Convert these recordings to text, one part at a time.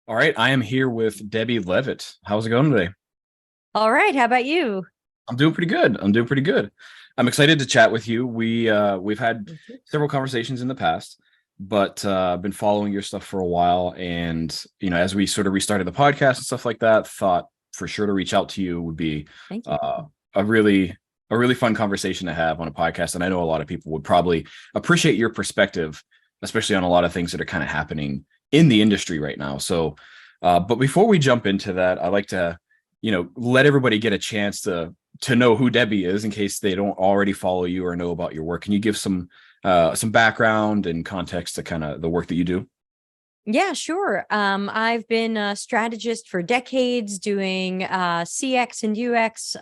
All right, I am here with Debbie Levitt. How's it going today? All right. How about you? I'm doing pretty good. I'm excited to chat with you. We've had Me too. several conversations in the past, but I've been following your stuff for a while, and as we sort of restarted the podcast and stuff like that, thought for sure to reach out to you would be Thank you. uh, a really a really fun conversation to have on a podcast, and I know a lot of people would probably appreciate your perspective, especially on a lot of things that are kind of happening in the industry right now. But before we jump into that, I like to let everybody get a chance to know who Debbie is in case they don't already follow you or know about your work. Can you give some background and context to kind of the work that you do? Yeah, sure. I've been a strategist for decades doing CX and UX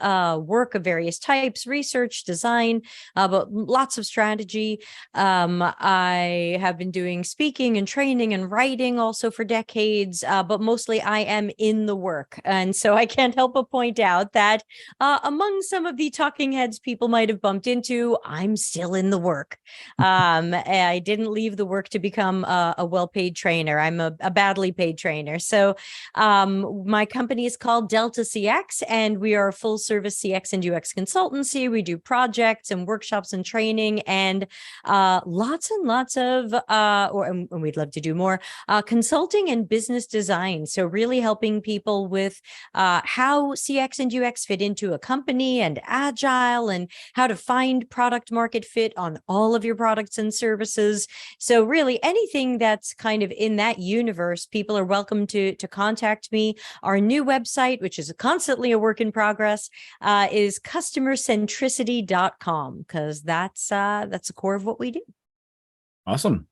work of various types, research, design, but lots of strategy. I have been doing speaking and training and writing also for decades, but mostly I am in the work. And so I can't help but point out that among some of the talking heads people might have bumped into, I'm still in the work. I didn't leave the work to become a well-paid trainer. I'm a badly paid trainer. So my company is called Delta CX, and we are a full service CX and UX consultancy. We do projects and workshops and training and lots and lots of, and we'd love to do more, consulting and business design. So really helping people with how CX and UX fit into a company and Agile and how to find product market fit on all of your products and services. So really anything that's kind of in that universe, people are welcome to contact me. Our new website, which is constantly a work in progress, is customercentricity.com, because that's the core of what we do. Awesome.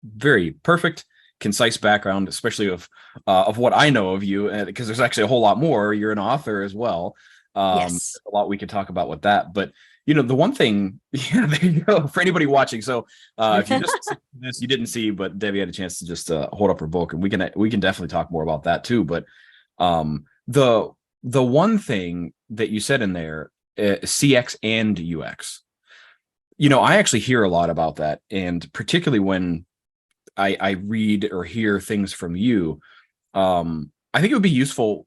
Very perfect, concise background, especially of what I know of you, because there's actually a whole lot more. You're an author as well. Yes. A lot we could talk about with that. But the one thing, yeah, there you go. For anybody watching, so if you just this, you didn't see, but Debbie had a chance to just hold up her book, and we can definitely talk more about that too. But the one thing that you said in there, CX and UX, I actually hear a lot about that, and particularly when I read or hear things from you, I think it would be useful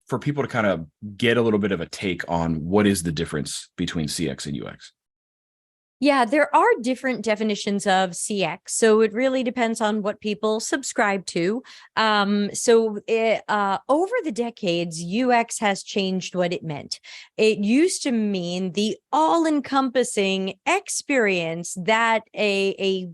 for people to kind of get a little bit of a take on what is the difference between CX and UX. Yeah, there are different definitions of CX. So it really depends on what people subscribe to. Over the decades, UX has changed what it meant. It used to mean the all-encompassing experience that a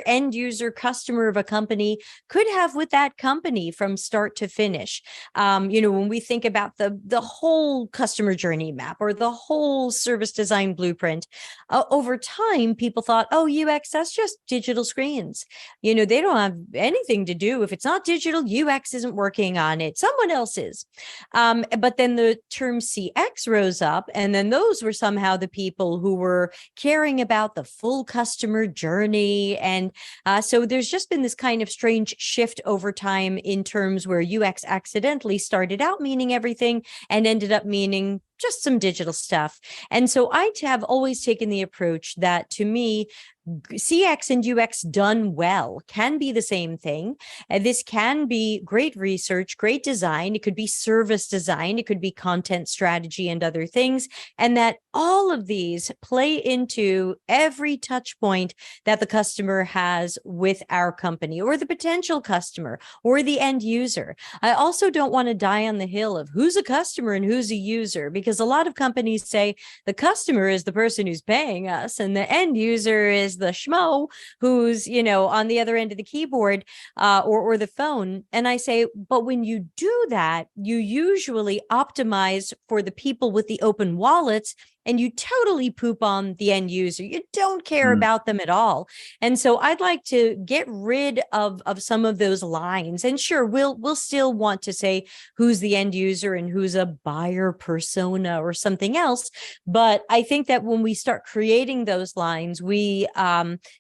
end user, customer of a company could have with that company from start to finish. When we think about the whole customer journey map or the whole service design blueprint, over time, people thought, oh, UX, that's just digital screens. They don't have anything to do. If it's not digital, UX isn't working on it. Someone else is. But then the term CX rose up, and then those were somehow the people who were caring about the full customer journey. And so there's just been this kind of strange shift over time in terms where UX accidentally started out meaning everything and ended up meaning just some digital stuff. And so I have always taken the approach that, to me, CX and UX done well can be the same thing. This can be great research, great design. It could be service design. It could be content strategy and other things. And that all of these play into every touch point that the customer has with our company or the potential customer or the end user. I also don't want to die on the hill of who's a customer and who's a user, because a lot of companies say the customer is the person who's paying us and the end user is the schmo who's, on the other end of the keyboard or the phone. And I say, but when you do that, you usually optimize for the people with the open wallets and you totally poop on the end user. You don't care about them at all. And so I'd like to get rid of some of those lines. And sure, we'll still want to say who's the end user and who's a buyer persona or something else. But I think that when we start creating those lines, we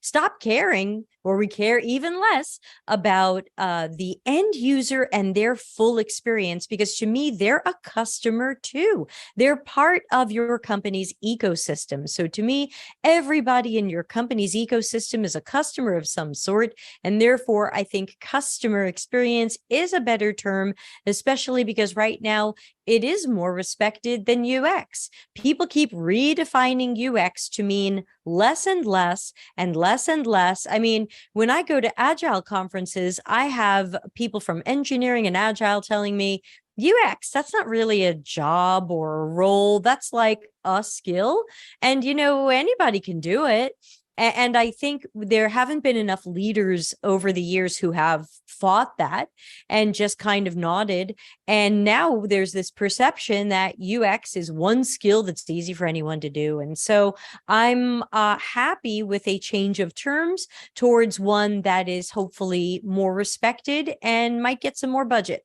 stop caring, or we care even less about the end user and their full experience, because to me, they're a customer too. They're part of your company company's ecosystem. So to me, everybody in your company's ecosystem is a customer of some sort. And therefore, I think customer experience is a better term, especially because right now it is more respected than UX. People keep redefining UX to mean less and less and less and less. I mean, when I go to Agile conferences, I have people from engineering and Agile telling me, UX, that's not really a job or a role. That's like a skill. And, anybody can do it. And I think there haven't been enough leaders over the years who have fought that and just kind of nodded. And now there's this perception that UX is one skill that's easy for anyone to do. And so I'm happy with a change of terms towards one that is hopefully more respected and might get some more budget.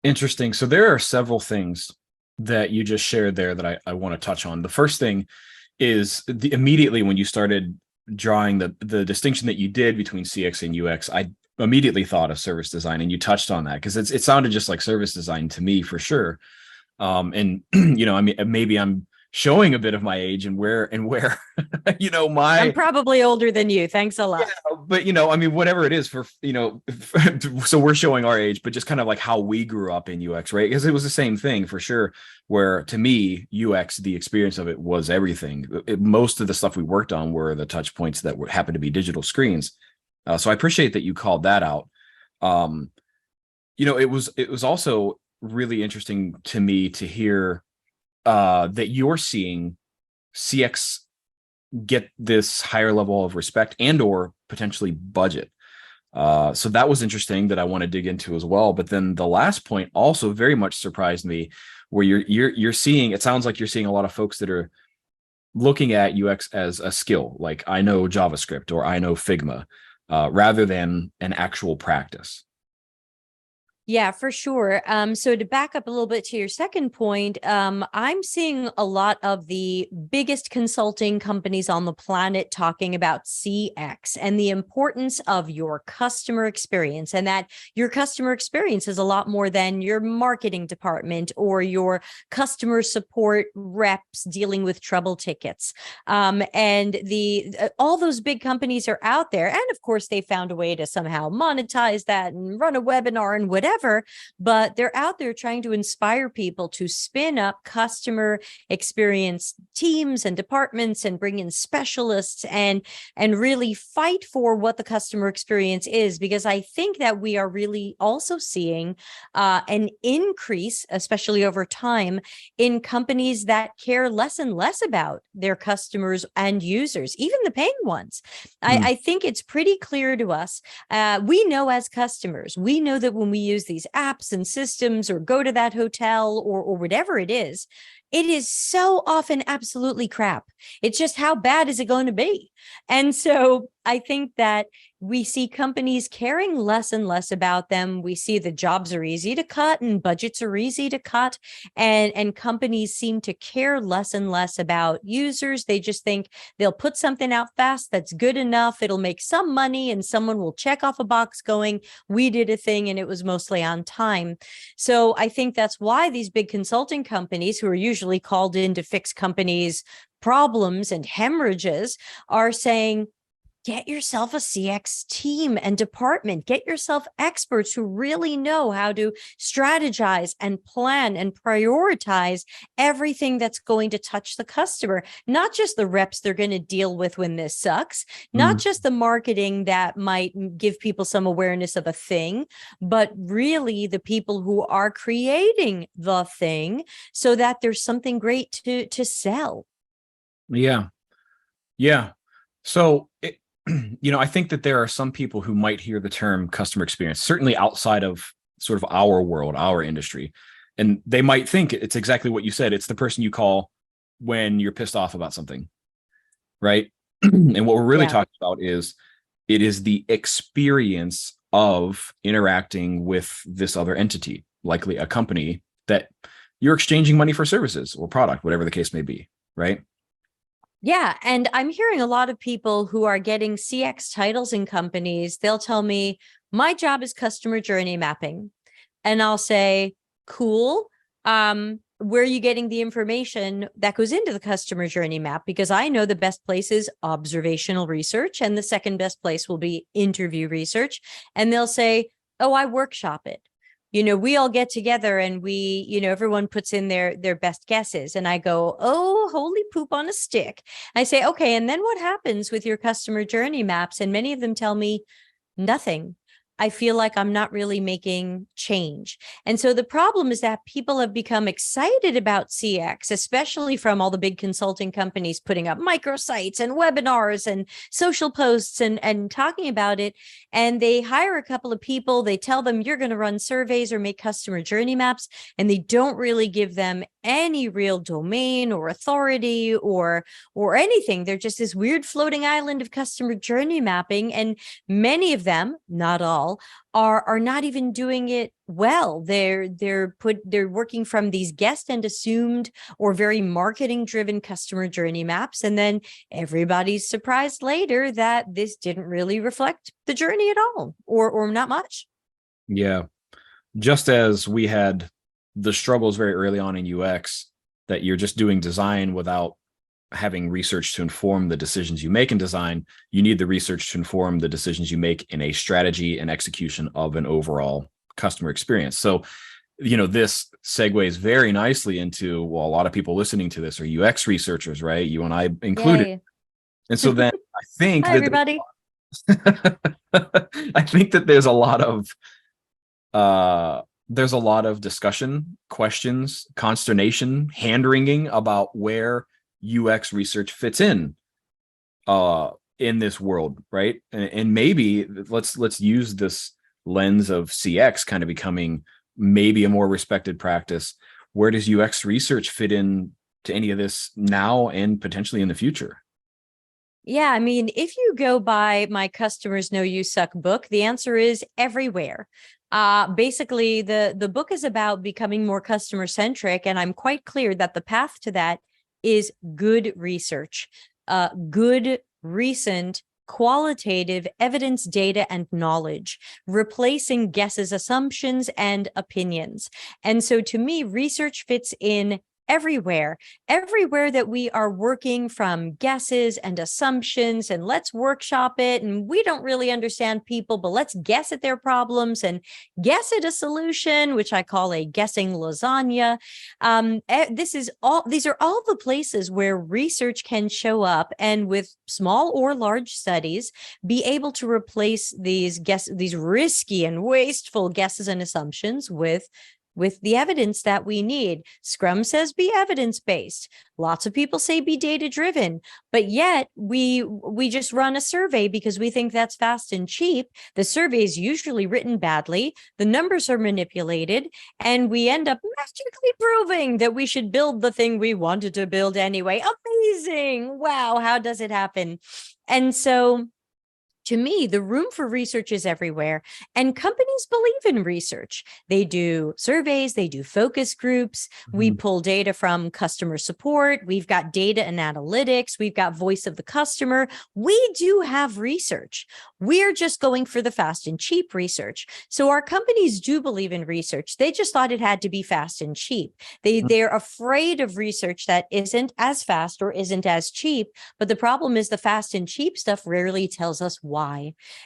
Interesting. So there are several things that you just shared there that I want to touch on. The first thing is immediately when you started drawing the distinction that you did between CX and UX, I immediately thought of service design, and you touched on that because it sounded just like service design to me for sure. And I mean, maybe I'm showing a bit of my age and where I'm probably older than you. Thanks a lot. Yeah, but I mean, whatever it is so we're showing our age, but just kind of like how we grew up in UX, right? Because it was the same thing for sure, where to me, UX, the experience of it was everything. Most of the stuff we worked on were the touch points that happened to be digital screens. So I appreciate that you called that out. It was also really interesting to me to hear that you're seeing CX get this higher level of respect and or potentially budget. So that was interesting that I want to dig into as well. But then the last point also very much surprised me, where you're seeing, it sounds like you're seeing a lot of folks that are looking at UX as a skill, like I know JavaScript or I know Figma, rather than an actual practice. Yeah, for sure. So to back up a little bit to your second point, I'm seeing a lot of the biggest consulting companies on the planet talking about CX and the importance of your customer experience, and that your customer experience is a lot more than your marketing department or your customer support reps dealing with trouble tickets. And all those big companies are out there. And of course, they found a way to somehow monetize that and run a webinar and whatever. But they're out there trying to inspire people to spin up customer experience teams and departments and bring in specialists and really fight for what the customer experience is, because I think that we are really also seeing an increase, especially over time, in companies that care less and less about their customers and users, even the paying ones. I think it's pretty clear to us. We know as customers, we know that when we use these apps and systems or go to that hotel or whatever it is so often absolutely crap. It's just, how bad is it going to be? And so I think that we see companies caring less and less about them. We see the jobs are easy to cut and budgets are easy to cut. And companies seem to care less and less about users. They just think they'll put something out fast that's good enough. It'll make some money and someone will check off a box going, we did a thing and it was mostly on time. So I think that's why these big consulting companies, who are usually called in to fix companies' problems and hemorrhages, are saying, get yourself a CX team and department. Get yourself experts who really know how to strategize and plan and prioritize everything that's going to touch the customer, not just the reps they're going to deal with when this sucks, not just the marketing that might give people some awareness of a thing, but really the people who are creating the thing so that there's something great to sell. Yeah. Yeah. So I think that there are some people who might hear the term customer experience, certainly outside of sort of our world, our industry, and they might think it's exactly what you said. It's the person you call when you're pissed off about something, right? And what we're really talking about is it is the experience of interacting with this other entity, likely a company that you're exchanging money for services or product, whatever the case may be, right? Yeah. And I'm hearing a lot of people who are getting CX titles in companies. They'll tell me, my job is customer journey mapping. And I'll say, cool. where are you getting the information that goes into the customer journey map? Because I know the best place is observational research, and the second best place will be interview research. And they'll say, oh, I workshop it. We all get together and everyone puts in their best guesses. And I go, oh, holy poop on a stick. I say, okay, and then what happens with your customer journey maps? And many of them tell me nothing. I feel like I'm not really making change. And so the problem is that people have become excited about CX, especially from all the big consulting companies putting up microsites and webinars and social posts and talking about it. And they hire a couple of people, they tell them you're going to run surveys or make customer journey maps, and they don't really give them any real domain or authority or anything. They're just this weird floating island of customer journey mapping. And many of them, not all, are not even doing it well. They're working from these guessed and assumed or very marketing driven customer journey maps, and then everybody's surprised later that this didn't really reflect the journey at all, or not much. Yeah, just as we had the struggles very early on in UX, that you're just doing design without having research to inform the decisions you make in design, you need the research to inform the decisions you make in a strategy and execution of an overall customer experience. So, this segues very nicely into, well, a lot of people listening to this are UX researchers, right? You and I included. Yay. And so then I think Hi, everybody. I think that there's a lot of discussion, questions, consternation, hand-wringing about where UX research fits in this world, right? And maybe let's use this lens of CX kind of becoming maybe a more respected practice. Where does UX research fit in to any of this now and potentially in the future? Yeah, I mean, if you go by my Customers Know You Suck book, the answer is everywhere. Basically, the book is about becoming more customer centric, and I'm quite clear that the path to that is good research, good, recent, qualitative evidence, data, and knowledge, replacing guesses, assumptions, and opinions. And so to me, research fits in everywhere that we are working from guesses and assumptions, and let's workshop it. And we don't really understand people, but let's guess at their problems and guess at a solution, which I call a guessing lasagna. These are all the places where research can show up, and with small or large studies, be able to replace these risky and wasteful guesses and assumptions with the evidence that we need. Scrum says be evidence-based. Lots of people say be data-driven, but yet we just run a survey because we think that's fast and cheap. The survey is usually written badly, the numbers are manipulated, and we end up magically proving that we should build the thing we wanted to build anyway. Amazing! Wow, how does it happen? And so to me, the room for research is everywhere, and companies believe in research. They do surveys, they do focus groups. We pull data from customer support. We've got data and analytics. We've got voice of the customer. We do have research. We're just going for the fast and cheap research. So our companies do believe in research. They just thought it had to be fast and cheap. They're afraid of research that isn't as fast or isn't as cheap. But the problem is the fast and cheap stuff rarely tells us why.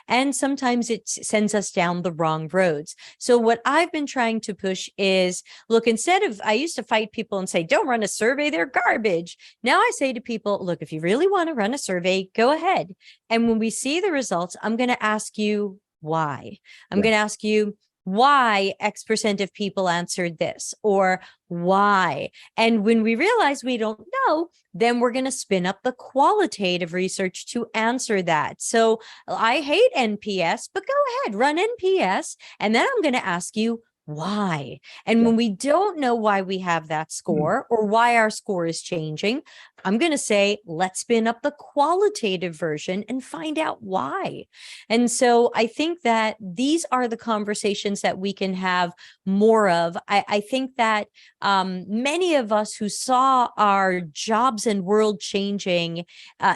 And sometimes it sends us down the wrong roads. So what I've been trying to push is, look, I used to fight people and say, don't run a survey, they're garbage. Now I say to people, look, if you really want to run a survey, go ahead. And when we see the results, I'm going to ask you why. I'm going to ask you, why X% of people answered this, or why? And when we realize we don't know, then we're going to spin up the qualitative research to answer that. So I hate NPS, but go ahead, run NPS. And then I'm going to ask you, why? And when we don't know why we have that score or why our score is changing, I'm going to say, let's spin up the qualitative version and find out why. And so I think that these are the conversations that we can have more of. I think that many of us who saw our jobs and world changing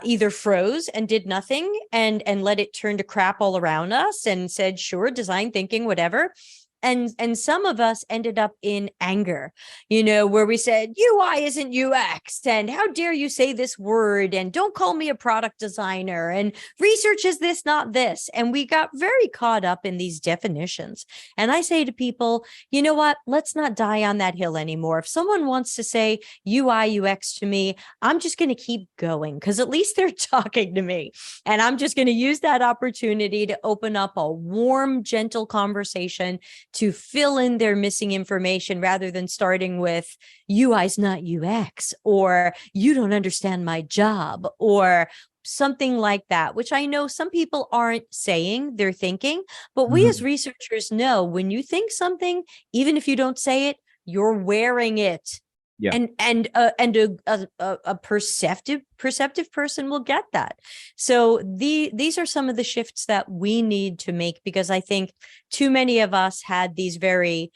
either froze and did nothing and let it turn to crap all around us and said, sure, design thinking, whatever. And some of us ended up in anger, where we said UI isn't UX, and how dare you say this word, and don't call me a product designer, and research is this, not this. And we got very caught up in these definitions. And I say to people, you know what? Let's not die on that hill anymore. If someone wants to say UI UX to me, I'm just going to keep going, because at least they're talking to me. And I'm just going to use that opportunity to open up a warm, gentle conversation to fill in their missing information, rather than starting with UI's not UX, or you don't understand my job, or something like that, which I know some people aren't saying, they're thinking. But we as researchers know, when you think something, even if you don't say it, you're wearing it. Yeah. And a perceptive person will get that. So these are some of the shifts that we need to make, because I think too many of us had these very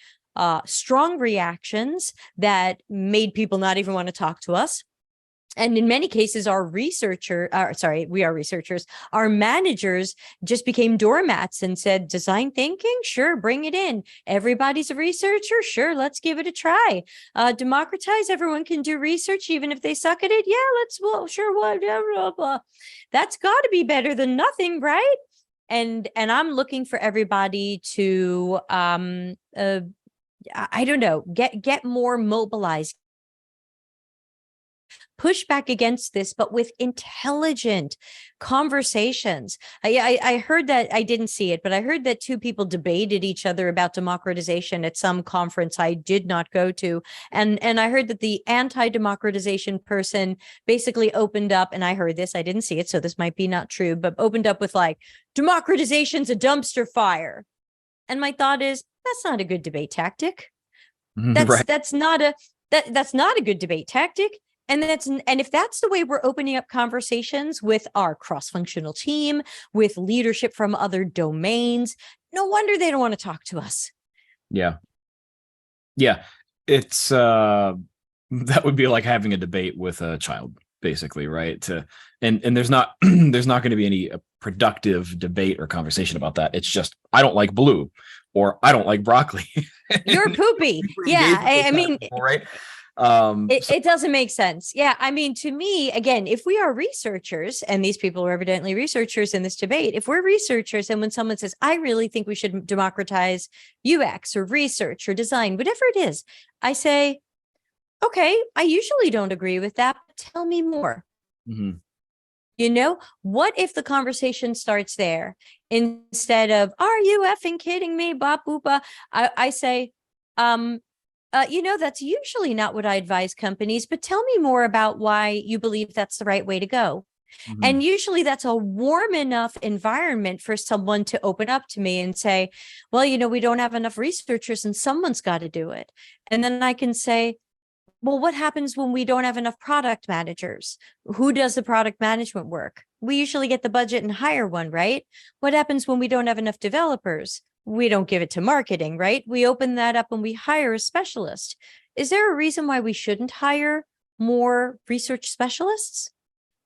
strong reactions that made people not even want to talk to us. And in many cases, we are researchers, our managers just became doormats and said, design thinking, sure, bring it in. Everybody's a researcher, sure, let's give it a try. Democratize, everyone can do research, even if they suck at it. Yeah, sure, whatever. That's got to be better than nothing, right? And I'm looking for everybody to, I don't know, get more mobilized, push back against this, but with intelligent conversations. I heard that, I didn't see it, but I heard that two people debated each other about democratization at some conference I did not go to. And I heard that the anti-democratization person basically opened up, and I heard this, I didn't see it, so this might be not true, but opened up with like, democratization's a dumpster fire. And my thought is, that's not a good debate tactic. That's not a good debate tactic. And if that's the way we're opening up conversations with our cross-functional team, with leadership from other domains, no wonder they don't want to talk to us. Yeah. It's that would be like having a debate with a child, basically, right? And there's not there's not going to be any productive debate or conversation about that. It's just, I don't like blue, or I don't like broccoli. You're poopy. Yeah, I mean, people, right? It doesn't make sense. Yeah. I mean, to me, again, if we are researchers, and these people are evidently researchers in this debate, if we're researchers, and when someone says, I really think we should democratize UX or research or design, whatever it is, I say, okay, I usually don't agree with that, but tell me more. What if the conversation starts there instead of, are you effing kidding me? Ba boopa. I say, that's usually not what I advise companies, but tell me more about why you believe that's the right way to go. And usually that's a warm enough environment for someone to open up to me and say, well, we don't have enough researchers and someone's got to do it. And then I can say, well, what happens when we don't have enough product managers? Who does the product management work? We usually get the budget and hire one, right? What happens when we don't have enough developers? We don't give it to marketing, right? We open that up and we hire a specialist. Is there a reason why we shouldn't hire more research specialists?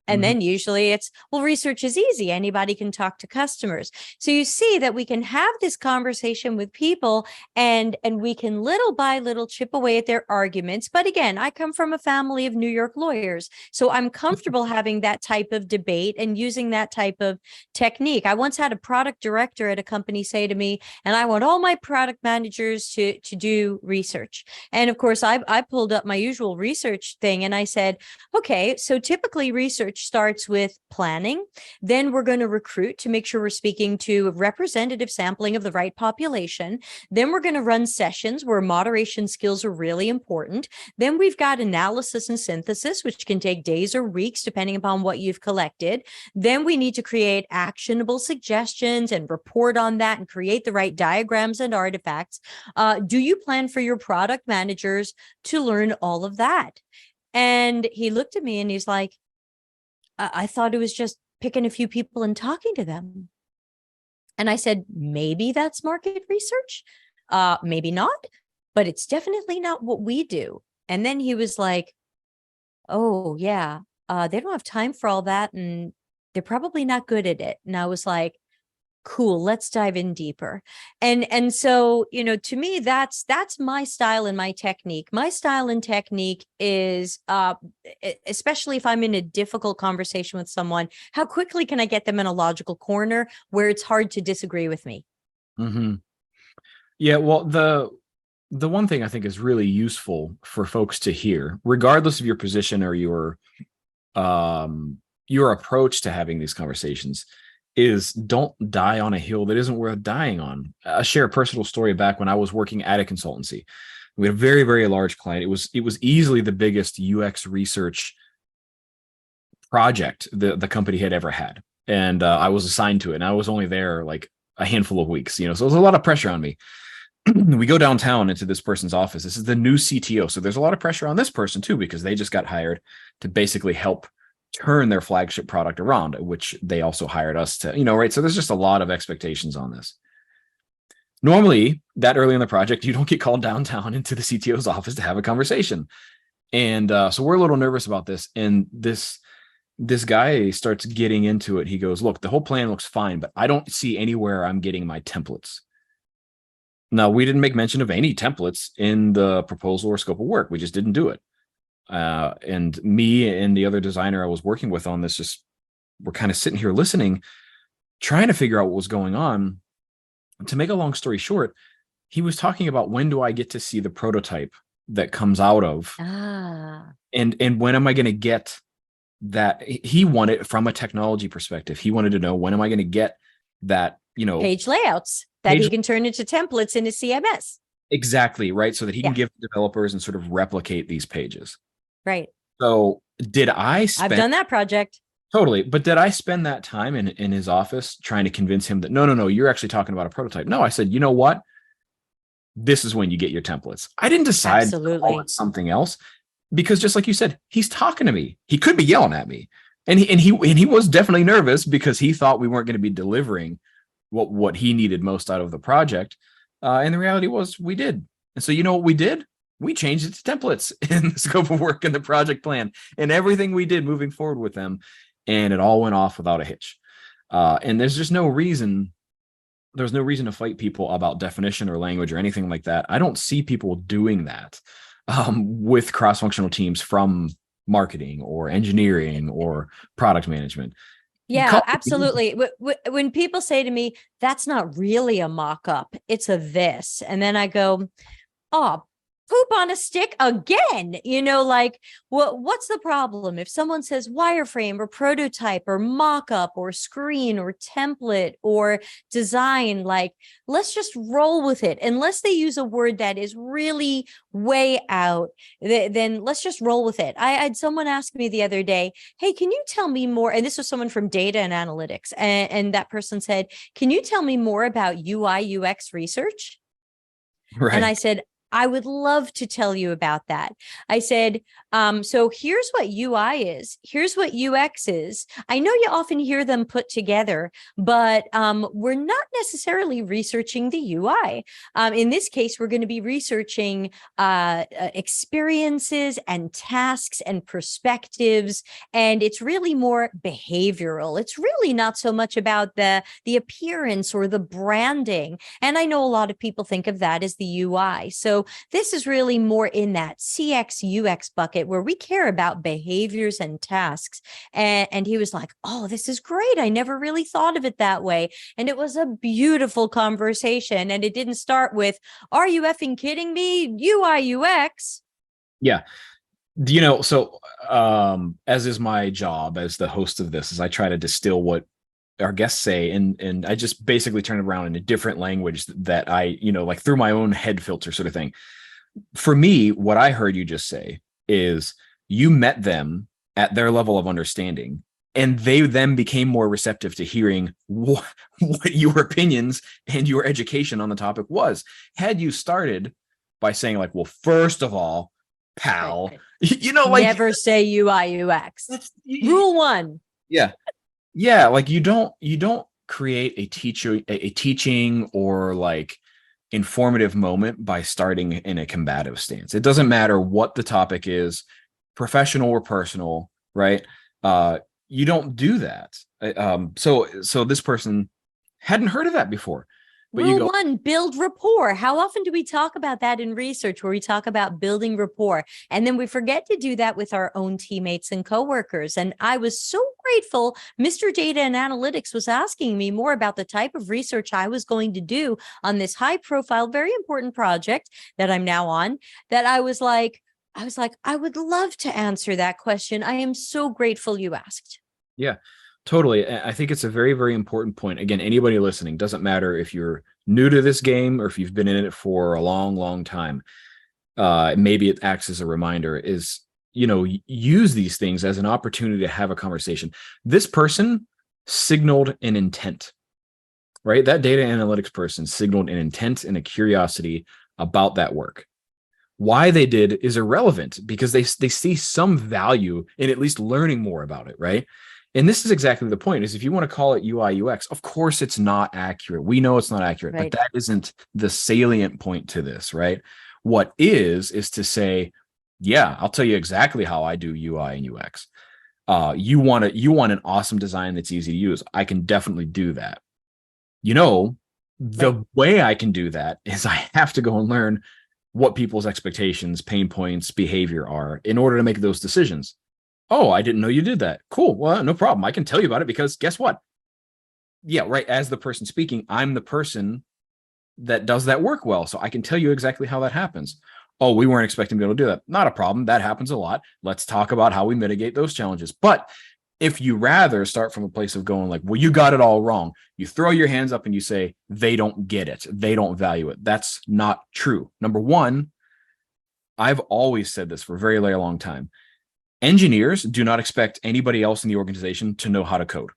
And then usually it's, well, research is easy. Anybody can talk to customers. So you see that we can have this conversation with people, and we can little by little chip away at their arguments. But again, I come from a family of New York lawyers, so I'm comfortable having that type of debate and using that type of technique. I once had a product director at a company say to me, and I want all my product managers to do research. And of course, I pulled up my usual research thing, and I said, okay, so typically research starts with planning. Then we're going to recruit to make sure we're speaking to a representative sampling of the right population. Then we're going to run sessions where moderation skills are really important. Then we've got analysis and synthesis, which can take days or weeks, depending upon what you've collected. Then we need to create actionable suggestions and report on that and create the right diagrams and artifacts. Do you plan for your product managers to learn all of that? And he looked at me and he's like, I thought it was just picking a few people and talking to them. And I said, maybe that's market research. Maybe not, but it's definitely not what we do. And then he was like, oh yeah, they don't have time for all that. And they're probably not good at it. And I was like, Cool, let's dive in deeper. And so, to me, that's my style and my technique. My style and technique is especially if I'm in a difficult conversation with someone, how quickly can I get them in a logical corner where it's hard to disagree with me? Mm-hmm. Yeah, well, the one thing I think is really useful for folks to hear, regardless of your position or your approach to having these conversations, is don't die on a hill that isn't worth dying on. I share a personal story back when I was working at a consultancy. We had a very, very large client. It was easily the biggest UX research project the company had ever had. And I was assigned to it, and I was only there like a handful of weeks, so there's a lot of pressure on me. We go downtown into this person's office. This is the new CTO. So there's a lot of pressure on this person too, because they just got hired to basically help turn their flagship product around, which they also hired us to, right? So there's just a lot of expectations on this. Normally, that early in the project, you don't get called downtown into the CTO's office to have a conversation. And so we're a little nervous about this. And this guy starts getting into it. He goes, look, the whole plan looks fine, but I don't see anywhere I'm getting my templates. Now, we didn't make mention of any templates in the proposal or scope of work. We just didn't do it. And me and the other designer I was working with on this, we're kind of sitting here listening, trying to figure out what was going on. To make a long story short, he was talking about, when do I get to see the prototype that comes out of, and when am I going to get that? He wanted, from a technology perspective, he wanted to know, when am I going to get that, page layouts that he can turn into templates in his CMS. Exactly, right? So that he can give developers and sort of replicate these pages. Right. So I've done that project. Totally. But did I spend that time in his office trying to convince him that, no, you're actually talking about a prototype? No, I said, you know what? This is when you get your templates. I didn't decide to call it something else, because just like you said, he's talking to me. He could be yelling at me. And he was definitely nervous because he thought we weren't going to be delivering what he needed most out of the project. And the reality was we did. And so, what we did? We changed it to templates in the scope of work and the project plan and everything we did moving forward with them. And it all went off without a hitch. And there's no reason to fight people about definition or language or anything like that. I don't see people doing that with cross-functional teams from marketing or engineering or product management. Yeah, absolutely. When people say to me, that's not really a mock-up, it's a this. And then I go, oh, poop on a stick again, what's the problem? If someone says wireframe or prototype or mock-up or screen or template or design, let's just roll with it. Unless they use a word that is really way out, then let's just roll with it. I had someone ask me the other day, hey, can you tell me more? And this was someone from data and analytics. And that person said, can you tell me more about UI UX research? Right. And I said, I would love to tell you about that. I said, so here's what UI is. Here's what UX is. I know you often hear them put together, but we're not necessarily researching the UI. In this case, we're going to be researching experiences and tasks and perspectives. And it's really more behavioral. It's really not so much about the appearance or the branding. And I know a lot of people think of that as the UI. So this is really more in that CX UX bucket where we care about behaviors and tasks. And he was like, oh, this is great. I never really thought of it that way. And it was a beautiful conversation. And it didn't start with, are you effing kidding me? UI UX. Yeah. So as is my job as the host of this, is I try to distill what our guests say, and I just basically turn it around in a different language that I, like through my own head filter sort of thing. For me, what I heard you just say is you met them at their level of understanding, and they then became more receptive to hearing what your opinions and your education on the topic was. Had you started by saying like, well, first of all, pal, never say UI UX. Rule 1. Yeah. Yeah, like you don't create a teaching or like informative moment by starting in a combative stance. It doesn't matter what the topic is, professional or personal, right? You don't do that. So this person Hadn't heard of that before. But you Rule go, 1, build rapport. How often do we talk about that in research, where we talk about building rapport? And then we forget to do that with our own teammates and coworkers. And I was so grateful Mr. Data and Analytics was asking me more about the type of research I was going to do on this high profile, very important project that I'm now on, that I was like, I would love to answer that question. I am so grateful you asked. yeah. Totally. I think it's a very, very important point. Again, anybody listening, doesn't matter if you're new to this game or if you've been in it for a long, long time. Maybe it acts as a reminder is, use these things as an opportunity to have a conversation. This person signaled an intent, right? That data analytics person signaled an intent and a curiosity about that work. Why they did is irrelevant because they see some value in at least learning more about it, right? And this is exactly the point, is if you want to call it UI UX, of course it's not accurate. We know it's not accurate, Right. but that isn't the salient point to this, right? What is to say, yeah, I'll tell you exactly how I do UI and UX. You want an awesome design that's easy to use. I can definitely do that. The way I can do that is I have to go and learn what people's expectations, pain points, behavior are in order to make those decisions. Oh, I didn't know you did that. Cool. Well, no problem. I can tell you about it because guess what? Yeah, right. As the person speaking, I'm the person that does that work well. So I can tell you exactly how that happens. Oh, we weren't expecting to be able to do that. Not a problem. That happens a lot. Let's talk about how we mitigate those challenges. But if you rather start from a place of going like, well, you got it all wrong, you throw your hands up and you say, they don't get it. They don't value it. That's not true. Number one, I've always said this for a very, very long time. Engineers do not expect anybody else in the organization to know how to code.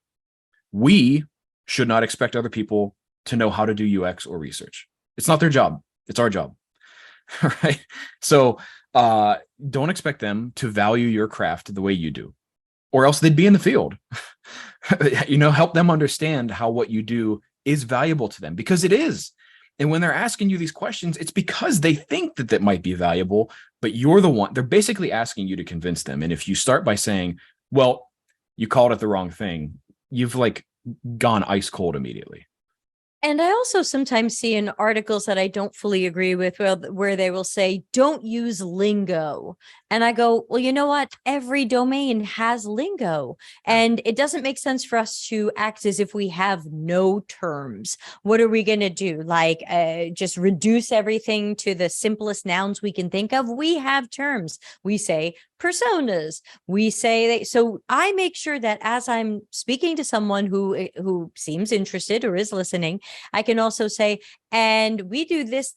We should not expect other people to know how to do UX or research. It's not their job. It's our job. Right? So don't expect them to value your craft the way you do, or else they'd be in the field. Help them understand how what you do is valuable to them, because it is. And when they're asking you these questions, it's because they think that might be valuable, but you're the one. They're basically asking you to convince them. And if you start by saying, well, you called it the wrong thing, you've gone ice cold immediately. And I also sometimes see in articles that I don't fully agree with, where they will say, don't use lingo. And I go, well, you know what? Every domain has lingo. And it doesn't make sense for us to act as if we have no terms. What are we going to do? Just reduce everything to the simplest nouns we can think of? We have terms. We say personas. We say so I make sure that as I'm speaking to someone who seems interested or is listening, I can also say, and we do this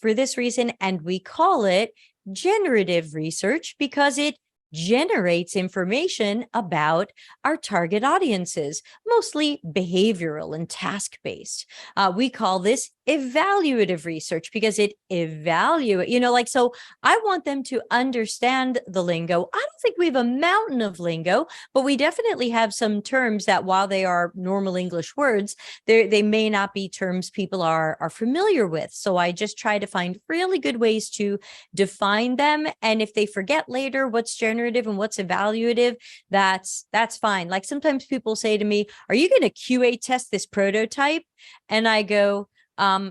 for this reason, and we call it generative research because it generates information about our target audiences, mostly behavioral and task-based. We call this evaluative research because it evaluates, so I want them to understand the lingo. I don't think we have a mountain of lingo, but we definitely have some terms that, while they are normal English words, they may not be terms people are familiar with. So I just try to find really good ways to define them. And if they forget later what's generative and what's evaluative, that's fine. Like sometimes people say to me, are you going to QA test this prototype? And I go,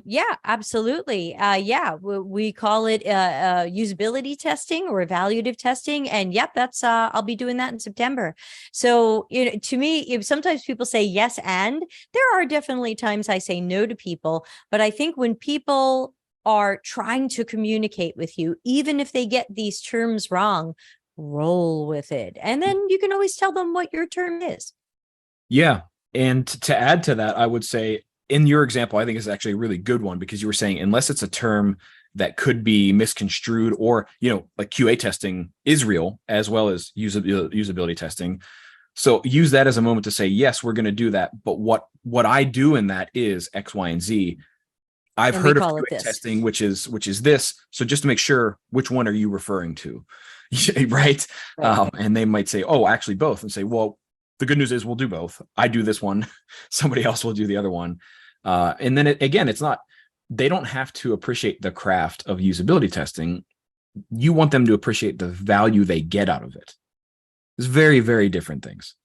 yeah, absolutely. We call it usability testing or evaluative testing. And yep, that's I'll be doing that in September. So, to me, sometimes people say yes, and there are definitely times I say no to people. But I think when people are trying to communicate with you, even if they get these terms wrong, roll with it. And then you can always tell them what your term is. Yeah. And to add to that, I would say, in your example, I think is actually a really good one, because you were saying, unless it's a term that could be misconstrued, or, like QA testing is real as well as usability testing. So use that as a moment to say, yes, we're going to do that. But what I do in that is X, Y, and Z. I've heard of QA testing, which is this. So just to make sure, which one are you referring to? Right. And they might say, oh, actually both, and say, well, the good news is we'll do both. I do this one. Somebody else will do the other one. And then it's not, they don't have to appreciate the craft of usability testing. You want them to appreciate the value they get out of it. It's very, very different things.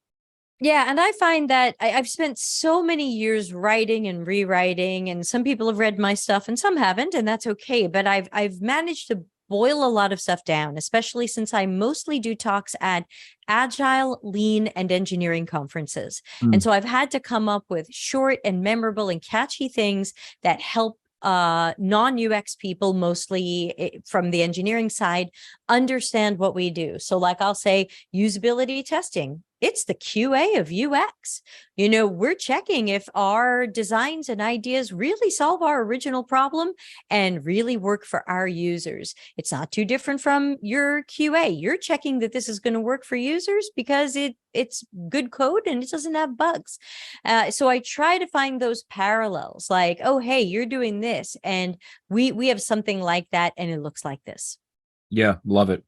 Yeah, and I find that I've spent so many years writing and rewriting, and some people have read my stuff and some haven't, and that's okay. But I've managed to boil a lot of stuff down, especially since I mostly do talks at Agile, Lean, and engineering conferences. And Mm. so I've had to come up with short and memorable and catchy things that help non-UX people, mostly from the engineering side, understand what we do. So like I'll say usability testing. It's the QA of UX. We're checking if our designs and ideas really solve our original problem and really work for our users. It's not too different from your QA. You're checking that this is going to work for users because it's good code and it doesn't have bugs. So I try to find those parallels, like, oh, hey, you're doing this, and we have something like that, and it looks like this. Yeah, love it.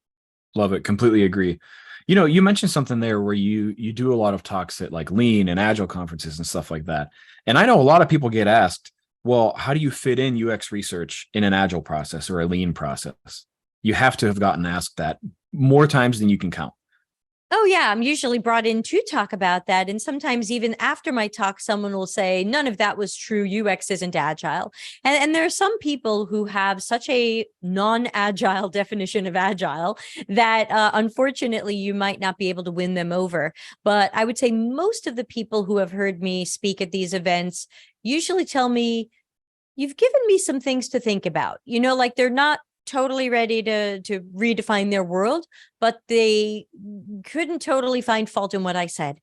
Love it. Completely agree. You mentioned something there where you do a lot of talks at like Lean and Agile conferences and stuff like that. And I know a lot of people get asked, well, how do you fit in UX research in an Agile process or a Lean process? You have to have gotten asked that more times than you can count. Oh, yeah. I'm usually brought in to talk about that. And sometimes even after my talk, someone will say, none of that was true. UX isn't agile. And there are some people who have such a non-agile definition of agile that unfortunately you might not be able to win them over. But I would say most of the people who have heard me speak at these events usually tell me, you've given me some things to think about. Like they're not totally ready to redefine their world, but they couldn't totally find fault in what I said.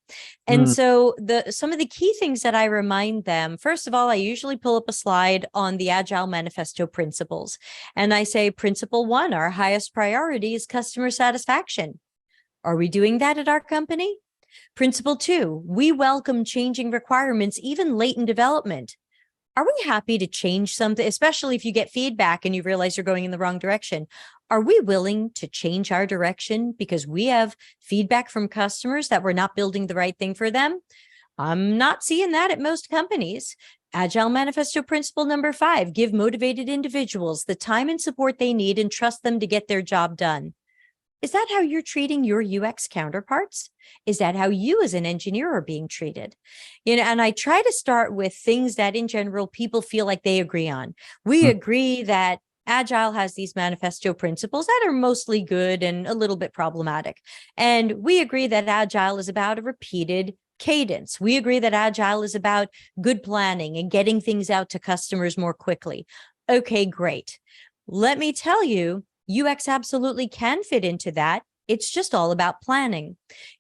And Mm. so some of the key things that I remind them, first of all, I usually pull up a slide on the Agile Manifesto principles. And I say, principle 1, our highest priority is customer satisfaction. Are we doing that at our company? Principle 2, we welcome changing requirements, even late in development. Are we happy to change something, especially if you get feedback and you realize you're going in the wrong direction? Are we willing to change our direction because we have feedback from customers that we're not building the right thing for them? I'm not seeing that at most companies. Agile Manifesto Principle number 5, give motivated individuals the time and support they need and trust them to get their job done. Is that how you're treating your UX counterparts? Is that how you as an engineer are being treated? And I try to start with things that in general people feel like they agree on. We Mm. agree that Agile has these manifesto principles that are mostly good and a little bit problematic. And we agree that Agile is about a repeated cadence. We agree that Agile is about good planning and getting things out to customers more quickly. Okay, great. Let me tell you, UX absolutely can fit into that. It's just all about planning.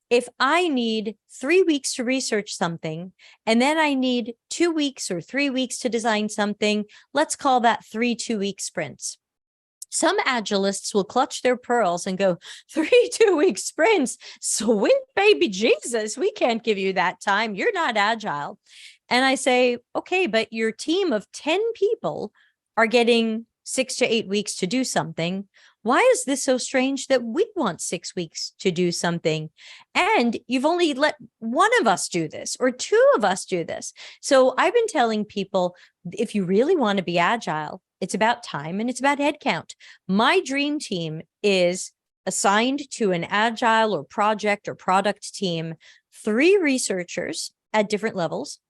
If I need 3 weeks to research something, and then I need 2 weeks or 3 weeks to design something, let's call that 3 2-week sprints. Some agilists will clutch their pearls and go, 3 2-week sprints? Sweet baby Jesus, we can't give you that time. You're not agile. And I say, okay, but your team of 10 people are getting 6 to 8 weeks to do something. Why is this so strange that we want 6 weeks to do something? And you've only let one of us do this or two of us do this. So I've been telling people, if you really want to be agile, it's about time and it's about headcount. My dream team is assigned to an agile or project or product team, 3 researchers at different levels,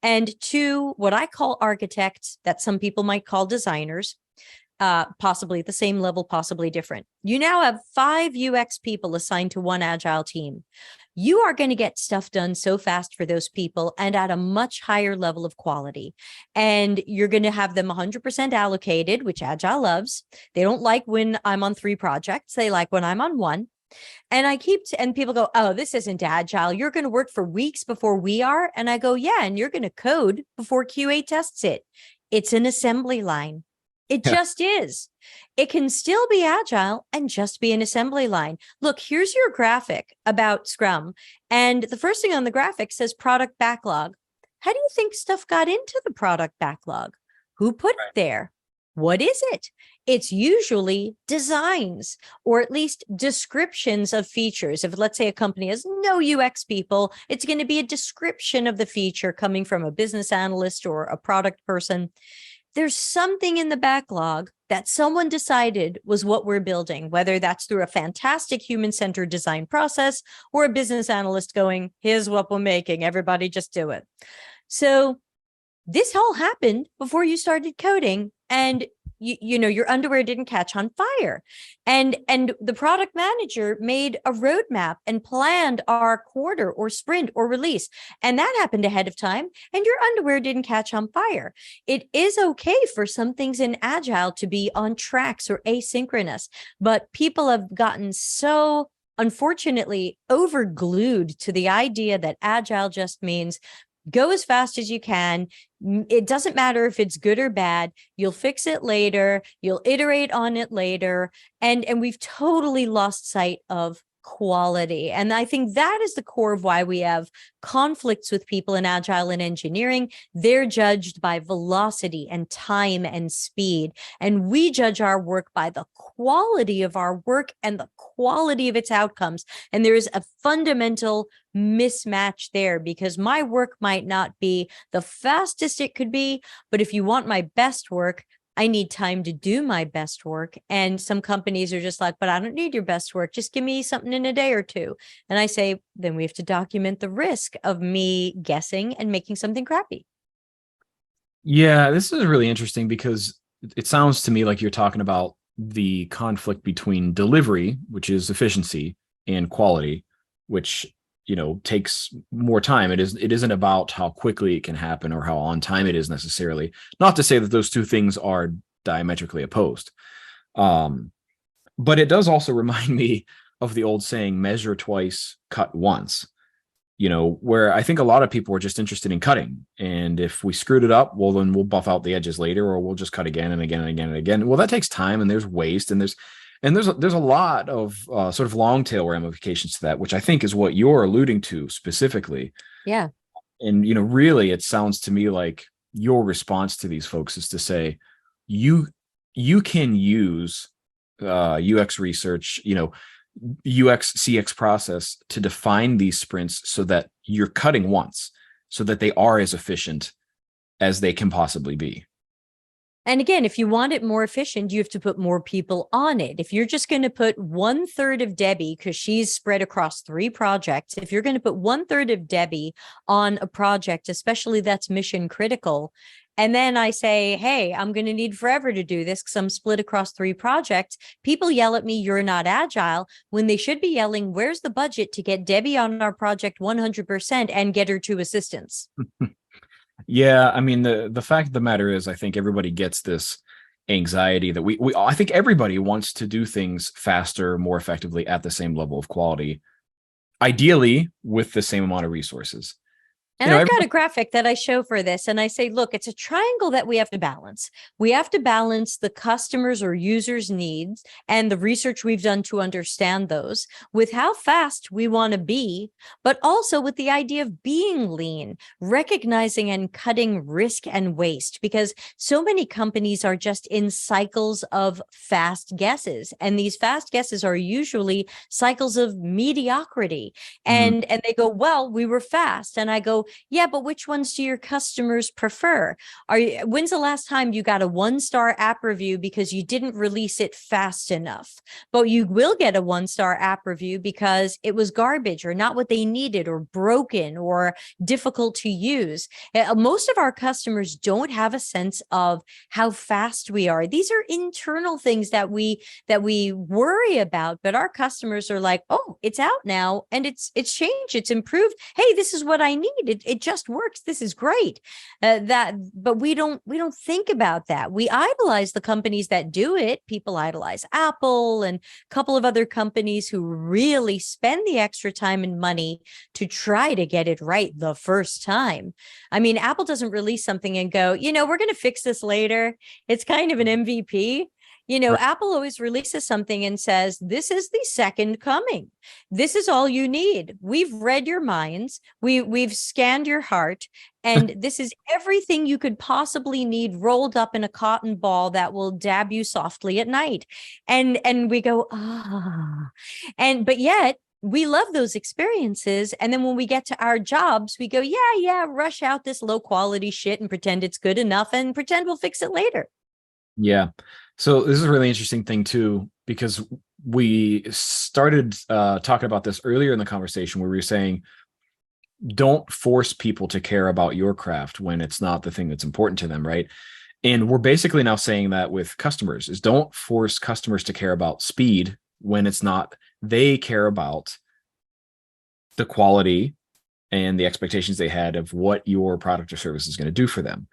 and 2 what I call architects that some people might call designers, possibly at the same level, possibly different. You now have 5 UX people assigned to one agile team. You are going to get stuff done so fast for those people and at a much higher level of quality. And you're going to have them 100% allocated, which Agile loves. They don't like when I'm on 3 projects. They like when I'm on 1. And and people go, oh, this isn't Agile. You're going to work for weeks before we are. And I go, yeah, and you're going to code before QA tests it. It's an assembly line. It Yeah. just is. It can still be agile and just be an assembly line. Look, here's your graphic about Scrum. And the first thing on the graphic says product backlog. How do you think stuff got into the product backlog? Who put it there? What is it? It's usually designs or at least descriptions of features. If let's say a company has no UX people, it's going to be a description of the feature coming from a business analyst or a product person. There's something in the backlog that someone decided was what we're building, whether that's through a fantastic human-centered design process or a business analyst going, here's what we're making, everybody just do it. So this all happened before you started coding, and you know, your underwear didn't catch on fire. And the product manager made a roadmap and planned our quarter or sprint or release. And that happened ahead of time, and your underwear didn't catch on fire. It is okay for some things in Agile to be on tracks or asynchronous, but people have gotten so, unfortunately, overglued to the idea that Agile just means go as fast as you can. It doesn't matter if it's good or bad. You'll fix it later. You'll iterate on it later. And we've totally lost sight of quality. And I think that is the core of why we have conflicts with people in Agile and engineering. They're judged by velocity and time and speed. And we judge our work by the quality of our work and the quality of its outcomes. And there is a fundamental mismatch there, because my work might not be the fastest it could be, but if you want my best work, I need time to do my best work. And some companies are just like, but I don't need your best work. Just give me something in a day or two. And I say, then we have to document the risk of me guessing and making something crappy. Yeah, this is really interesting because it sounds to me like you're talking about the conflict between delivery, which is efficiency, and quality, which, you know, takes more time. It isn't about how quickly it can happen or how on time it is necessarily. Not to say that those two things are diametrically opposed. But it does also remind me of the old saying, measure twice, cut once, you know, where I think a lot of people are just interested in cutting. And if we screwed it up, well, then we'll buff out the edges later, or we'll just cut again and again and again and again. Well, that takes time, and there's waste, and there's a lot of sort of long tail ramifications to that, which I think is what you're alluding to specifically. Yeah. And, you know, really, it sounds to me like your response to these folks is to say, you can use UX research, you know, UX CX process to define these sprints so that you're cutting once, so that they are as efficient as they can possibly be. And again, if you want it more efficient, you have to put more people on it. If you're just going to put 1/3 of Debbie, because she's spread across 3 projects, if you're going to put 1/3 of Debbie on a project, especially that's mission critical, and then I say, hey, I'm going to need forever to do this because I'm split across 3 projects, people yell at me, you're not agile, when they should be yelling, where's the budget to get Debbie on our project 100% and get her 2 assistants? Yeah, I mean, the fact of the matter is, I think everybody gets this anxiety that we I think everybody wants to do things faster, more effectively, at the same level of quality, ideally with the same amount of resources. And I've got a graphic that I show for this, and I say, look, it's a triangle that we have to balance. We have to balance the customers' or users' needs and the research we've done to understand those with how fast we want to be, but also with the idea of being lean, recognizing and cutting risk and waste, because so many companies are just in cycles of fast guesses. And these fast guesses are usually cycles of mediocrity. And they go, well, we were fast. And I go, yeah, but which ones do your customers prefer? When's the last time you got a 1-star app review because you didn't release it fast enough? But you will get a 1-star app review because it was garbage or not what they needed or broken or difficult to use. Most of our customers don't have a sense of how fast we are. These are internal things that we worry about, but our customers are like, oh, it's out now and it's changed, it's improved. Hey, this is what I need. It just works. This is great. But we don't think about that. We idolize the companies that do it. People idolize Apple and a couple of other companies who really spend the extra time and money to try to get it right the first time. I mean, Apple doesn't release something and go, you know, we're going to fix this later. It's kind of an MVP. You know, right. Apple always releases something and says, this is the second coming. This is all you need. We've read your minds. We've scanned your heart. And this is everything you could possibly need rolled up in a cotton ball that will dab you softly at night. And we go, but yet we love those experiences. And then when we get to our jobs, we go, yeah, rush out this low quality shit and pretend it's good enough and pretend we'll fix it later. Yeah. So this is a really interesting thing too, because we started talking about this earlier in the conversation where we were saying, don't force people to care about your craft when it's not the thing that's important to them, right? And we're basically now saying that with customers is don't force customers to care about speed when it's not, they care about the quality and the expectations they had of what your product or service is going to do for them.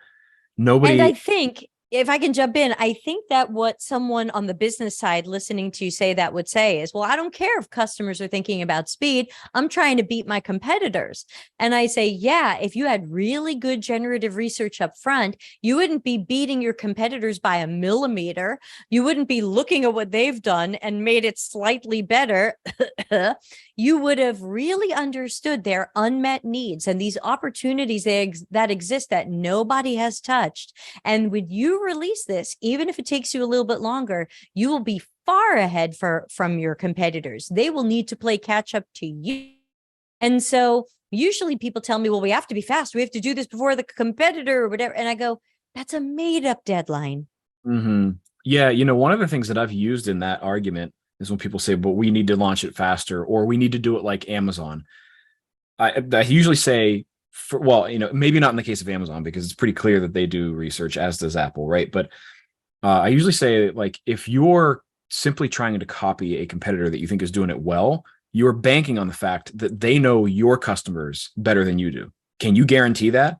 And I Nobody. think, if I can jump in, I think that what someone on the business side listening to you say that would say is, well, I don't care if customers are thinking about speed. I'm trying to beat my competitors. And I say, yeah, if you had really good generative research up front, you wouldn't be beating your competitors by a millimeter. You wouldn't be looking at what they've done and made it slightly better. You would have really understood their unmet needs and these opportunities that exist that nobody has touched. And when you release this, even if it takes you a little bit longer, you will be far ahead from your competitors. They will need to play catch up to you. And so usually people tell me, well, we have to be fast. We have to do this before the competitor or whatever. And I go, that's a made up deadline. Mm-hmm. Yeah. One of the things that I've used in that argument is when people say, but we need to launch it faster, or we need to do it like Amazon. I usually say, maybe not in the case of Amazon, because it's pretty clear that they do research, as does Apple, right? But I usually say, like, if you're simply trying to copy a competitor that you think is doing it well, you're banking on the fact that they know your customers better than you do. Can you guarantee that?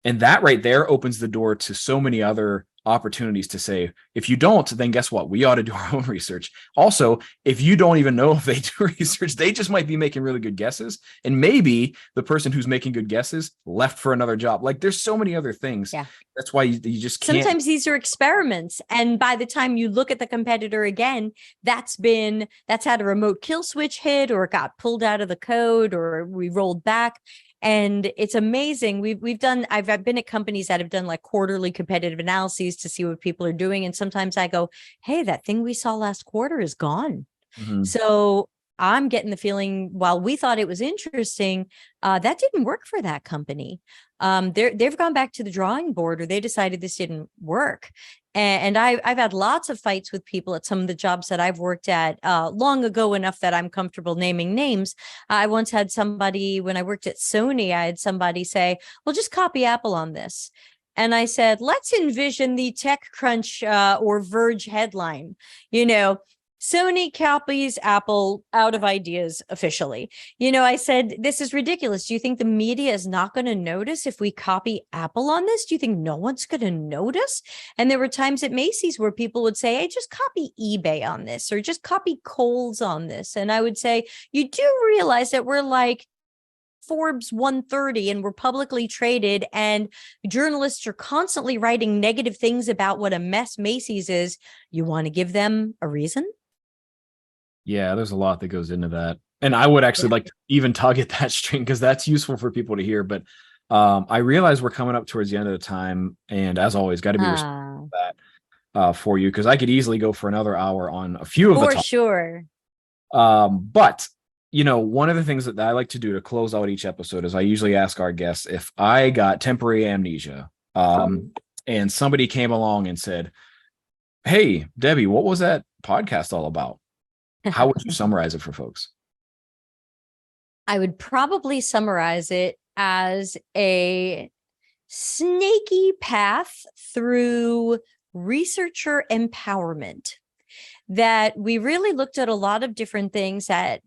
And that right there opens the door to so many other opportunities to say, if you don't, then guess what? We ought to do our own research. Also, if you don't even know if they do research, they just might be making really good guesses. And maybe the person who's making good guesses left for another job. Like, there's so many other things. Yeah. That's why you just can't. Sometimes these are experiments. And by the time you look at the competitor again, that's had a remote kill switch hit, or it got pulled out of the code, or we rolled back. And it's amazing. I've been at companies that have done like quarterly competitive analyses to see what people are doing. And sometimes I go, hey, that thing we saw last quarter is gone. Mm-hmm. So I'm getting the feeling, while we thought it was interesting, that didn't work for that company. They've gone back to the drawing board, or they decided this didn't work. And I've had lots of fights with people at some of the jobs that I've worked at long ago, enough that I'm comfortable naming names. I once had somebody, when I worked at Sony, I had somebody say, well, just copy Apple on this. And I said, let's envision the TechCrunch or Verge headline. Sony copies Apple out of ideas officially. I said, this is ridiculous. Do you think the media is not going to notice if we copy Apple on this? Do you think no one's going to notice? And there were times at Macy's where people would say, hey, just copy eBay on this, or just copy Kohl's on this. And I would say, you do realize that we're like Forbes 130 and we're publicly traded, and journalists are constantly writing negative things about what a mess Macy's is. You want to give them a reason? Yeah, there's a lot that goes into that. And I would actually like to even tug at that string, because that's useful for people to hear. But I realize we're coming up towards the end of the time. And as always, got to be respectful of that for you, because I could easily go for another hour on a few of the topics. For sure. But, one of the things that I like to do to close out each episode is I usually ask our guests, if I got temporary amnesia and somebody came along and said, hey, Debbie, what was that podcast all about? How would you summarize it for folks? I would probably summarize it as a snaky path through researcher empowerment. That we really looked at a lot of different things that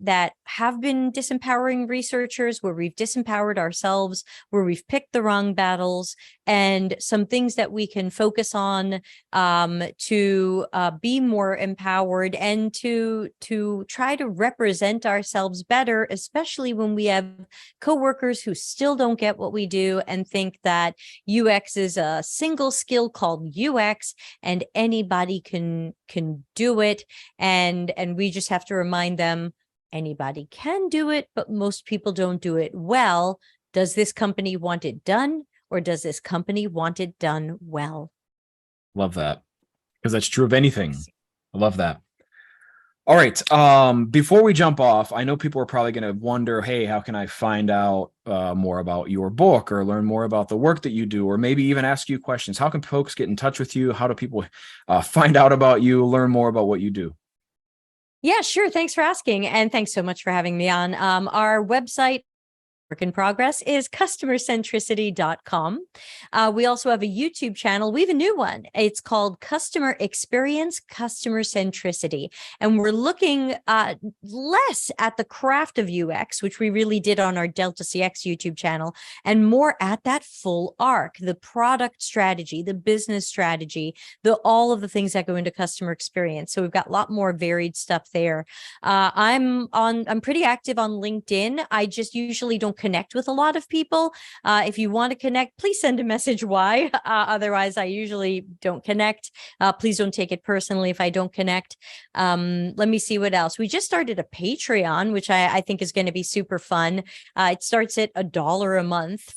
have been disempowering researchers, where we've disempowered ourselves, where we've picked the wrong battles, and some things that we can focus on to be more empowered and to try to represent ourselves better, especially when we have coworkers who still don't get what we do and think that UX is a single skill called UX and anybody can do it. And we just have to remind them anybody can do it, but most people don't do it well. Does this company want it done, or does this company want it done well? Love that, because that's true of anything. I love that. All right. Before we jump off, I know people are probably going to wonder, hey, how can I find out more about your book or learn more about the work that you do, or maybe even ask you questions? How can folks get in touch with you? How do people find out about you, learn more about what you do? Yeah, sure. Thanks for asking. And thanks so much for having me on. Our website, work in progress, is customercentricity.com. We also have a YouTube channel. We have a new one. It's called Customer Experience Customer Centricity. And we're looking less at the craft of UX, which we really did on our Delta CX YouTube channel, and more at that full arc, the product strategy, the business strategy, all of the things that go into customer experience. So we've got a lot more varied stuff there. I'm pretty active on LinkedIn. I just usually don't connect with a lot of people. If you want to connect, please send a message why. Otherwise, I usually don't connect. Please don't take it personally if I don't connect. Let me see what else. We just started a Patreon, which I think is going to be super fun. It starts at $1 a month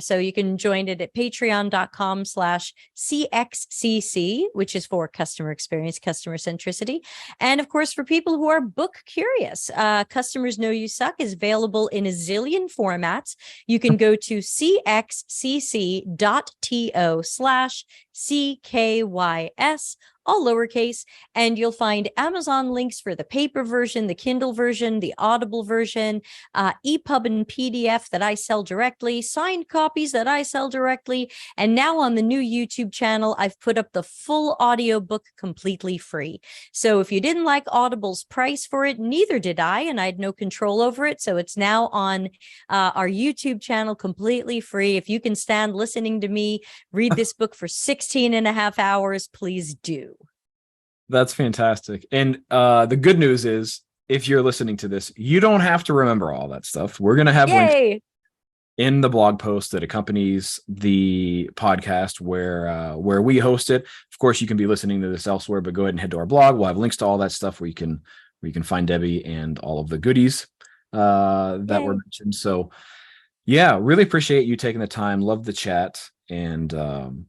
so you can join it at patreon.com/CXCC, which is for customer experience, customer centricity. And of course, for people who are book curious, Customers Know You Suck is available in a zillion formats. You can go to cxcc.to/CKYS, all lowercase, and you'll find Amazon links for the paper version, the Kindle version, the Audible version, EPUB and PDF that I sell directly, signed copies that I sell directly, and now on the new YouTube channel, I've put up the full audiobook completely free. So if you didn't like Audible's price for it, neither did I, and I had no control over it. So it's now on our YouTube channel completely free. If you can stand listening to me read this book for 16 and a half hours, please do. That's fantastic. And the good news is, if you're listening to this, you don't have to remember all that stuff. We're going to have links in the blog post that accompanies the podcast where we host it. Of course, you can be listening to this elsewhere, but go ahead and head to our blog. We'll have links to all that stuff where you can find Debbie and all of the goodies that were mentioned. So yeah, really appreciate you taking the time. Love the chat, and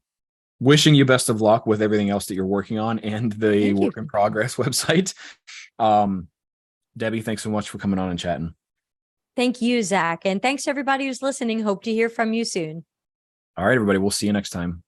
wishing you best of luck with everything else that you're working on and the Work in Progress website. Debbie, thanks so much for coming on and chatting. Thank you, Zach. And thanks to everybody who's listening. Hope to hear from you soon. All right, everybody. We'll see you next time.